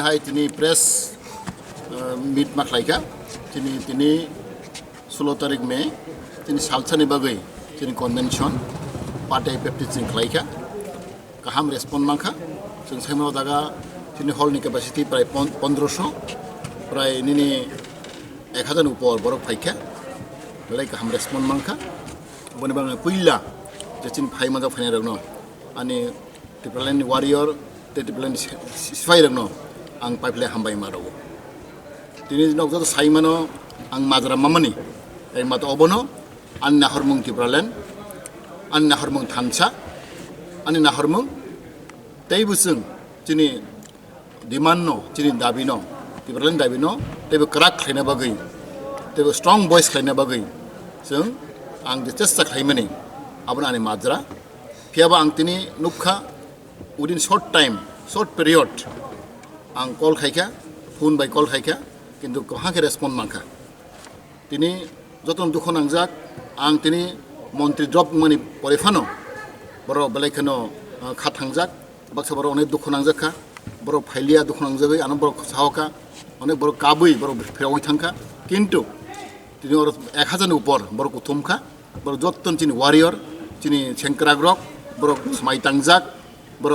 hai tini press meet maklaika tini 16 tarik Mei tini salsani bagai tini convention partai pepti tini klaika kaham respon mangka जों साइमाव दागा tini hall ni capacity pray 1500 pray nini 1000 upor borok phaika lai kaham respon mangka boni bang puila je tin phai ma phai ragno ani tiplan warrior te tiplan sifai ragno ang paiple hambai maro tini nok to saimano ang madra mamani ai mato obono an na hormung tiplan an na hormung thansa ani na hormung teibusung tini dimano tini dabino tiplan dabino tebe crack khaina bagai tebe strong voice khaina bagai जों आं चेष्टा खालामनि आबना आंनि माद्रा फियाबा आं तिनि नुखा उदिन shirt time shirt period आं कल खाइखा phone bye कल खाइखा किन्तु कहाके रेस्पन्ड मांखा तिनि जतन दुख नांजाक आं तिनि मन्त्रि ड्रप मनि परिफानो बर बेलायखनो खा थांजाक बाक्सा बर अनेक दुख नांजाखा बर फाइलिया दुख नांजागै आन बर साहका अनेक बर काबै बर फेरावै थांखा किन्तु তিনি ওর 1000 উপর বড় কুথুমখা বড় যত্তন চিনি ওয়ারিয়র চিনি সেংক্রাগ্রক বড় সমাই তাংজাক বড়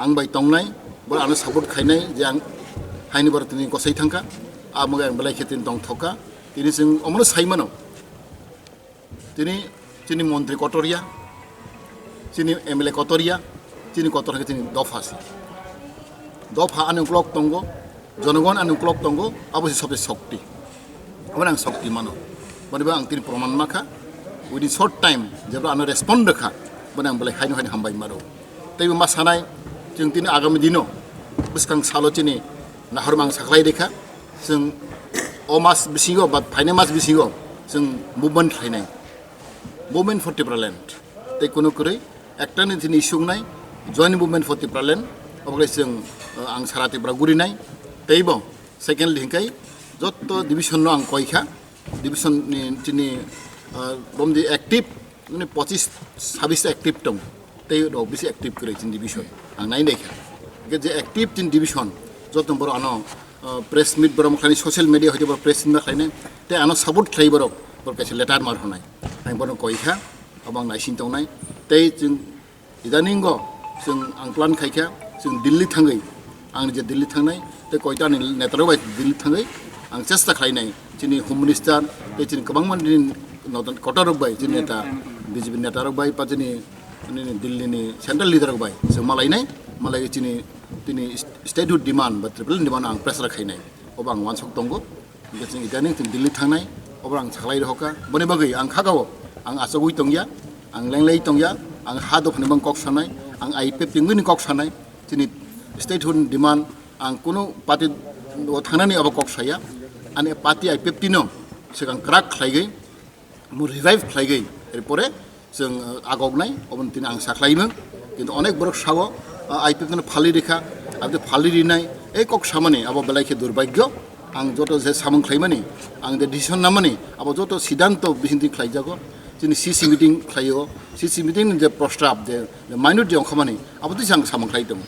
আংবাই তংনাই বড় আনো সাপোর্ট খাইনাই যে আং হাইনি বড় তিনি কসাই থাঙ্কা আমগে আং বেলাই খেতিন দং থকা তিনি जों অমন সাইমানো তিনি চিনি মন্ত্রী কটরিয়া চিনি এমএলএ কটরিয়া চিনি কটরকে তিনি দফাসি দফা আনুক্লক তঙ্গ জনগণ আনুক্লক তঙ্গ অবশ্যই সবচেয়ে শক্তি Orang sakti mano, bani bang tin proman maka, within short time, jabra anu respond dekha, bani ang balai haino haino hambai maro. Tapi masanai, jeng tin agam dino, buskang salo cini, nahar mang saklai dekha, jeng omas bisingo, bat haine mas bisingo, jeng movement haine, movement for Tipraland. Tapi kono kore, ekta ni tin isu nai, join movement for Tipraland, obagai jeng ang sarati beraguri nai, tapi bang, second lingkai. যত division আং কয়খা division চিনি বমদি active মানে 25-26 active দं তাই বেশি active করে চিন division আং নাই দেখা যে অ্যাক্টিভ চিন ডিভিশন যত বড় আনো প্রেস মিট বড় খানি সোশ্যাল মিডিয়া হইতে বড় প্রেস মিট খাইনে তে আনো সাপোর্ট খাই বড় বড় কাছে লেটার মার হনাই আং বড় কয়খা আবাং নাইসিন তংনাই তাই जों ইদানিং जों आं প্লান খাইখা जों दिल्ली थाङै आं जे दिल्ली थांनाय ते कयटा नेतारो बाय दिल्ली थाङै आं चेष्टा खालामनाय जोंनि हम मिनिस्टार बे जोंनि गोबां मानसिनि कटा रबाय जोंनि नेता बिजेपि नेता रबाय बा जोंनि दिल्लीनि सेन्ट्रेल लिडार रबाय जों मालायनाय मालाय जोंनि स्टेटहुड डिमान्ड बा ट्रिपल डिमान्ड आं प्रेसार खायनाय अबा आं वानसक दंगो जों इदानी जों दिल्ली थांनाय अबा आं साख्लाय रहका बने बागै आं खागाव आं आसगुइ तंगिया आं लेंलै तंगिया आं हा दफानि बां कक सानाय आं आइपेप तिंगनि कक सानाय जोंनि स्टेटहुड डिमान्ड आं कुनु पार्टी थांनानै अबा कक साया आने पार्टी आइपेपटिनो सिगां क्राक खालायगै मु रिभाइभ खालायगै एरपरे जों आगगनाय अबन दिन आं साख्लायोमोन किन्तु अनेक बरक साव आइपेपनो फालि रेखा आबो फालि रिनाय ए कक सामाने आबो बेलायखे दुर्भाग्य आं जत जे सामं खालायमानि आं दे डिसिसन नामानि आबो जत सिद्धान्त बिसिन्ति खालायजागो जोंनि सिसि मिटिं खालायो सिसि मिटिं जे प्रस्ताब जे माइनर जे खामानि आबो तो जों सामं खालायदों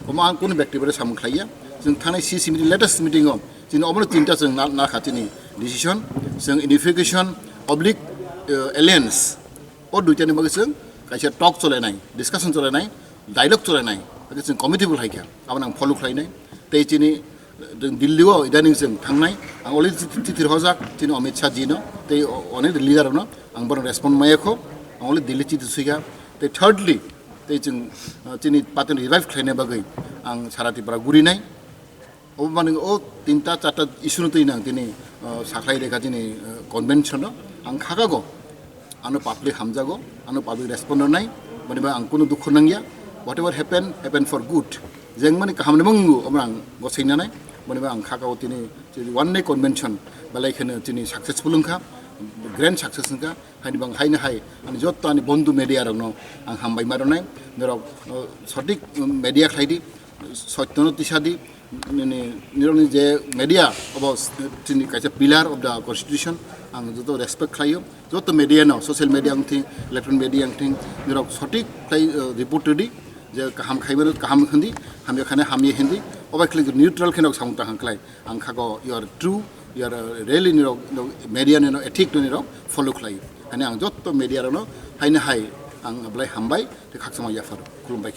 अमा आं कोनो व्यक्तिफोर सामं खालाया जों थानाय सिसि मिटिं लेटेस्ट मिटिंआव जों अबनो तिनटा जों ना खाथिनि डिसिसन जों इउनिफिकेशन अब्लिक एलायन्स अ दुइटानि बागै जों खायसे टक चलायनाय डिसकाशन चलायनाय डायलग चलायनाय जों कमिटिबो हायखा आबो आं फलो खालायनाय तै जोंनि दिल्लीआव इदानीं जों थांनाय आं अलरेडि तिथिर हजाक जोंनि अमित शाह जिनो तै अनेक लिडारनो आं बर रेसपन्ड मायाखौ आं अलरेडि दिल्ली तिथि सुइगा तै थार्डलि तै जों जोंनि पार्टिनि रिभाइभ खालायनाय बागै आं सारातिफोरा गुरिनाय अबमाने ओ तीनटा चारटा इस्यु तैना दिनै साख्लाय रेखा दिनै कन्भेन्सन आं खागागो आनो पाब्लिक हामजागो आनो पाब्लिक रेसपन्ड नाय मानेबा आं कुनु दुख Nangia what ever happen for good जों माने गाहामने मंगु अब्ला आं गसायनानै मानेबा आं खागागो दिनै वन डे कन्भेन्सन बालायखनो दिनै सक्सेसफुल ओंखा ग्रेन्ड सक्सेस ओंखा हायनिबा हायनो हाय आं जत आंनि बन्धु मेडिया रनो आं हामबाय मारनाय जेराव सटिक मेडिया खायदि सत्यनो तिसादि निरनि जे मेडिया अब जोंनि खायसे पिलार अफ द कन्स्टिट्यूशन आं जत रेसपेक्ट खालायो जत मेडिया न ससियेल मेडिया आंथिं इलेक्ट्रनिक मेडिया आंथिं जेराव सटिक रिपर्ट रेडि जे गाहाम खायबो गाहाम हिन्दी हामिया खाने हामिया हिन्दी अबायखलि निउट्रल खेनक सामुता हांख्लाय आं खागो you are true you are really निरक मेडिया निरक एथिक निरक फलो खालाय हाने आं जत्त मेडिया रनो हायनो हाय आं अब्लाय हामबाय ते खाकसमा याफार खुलुमबाय।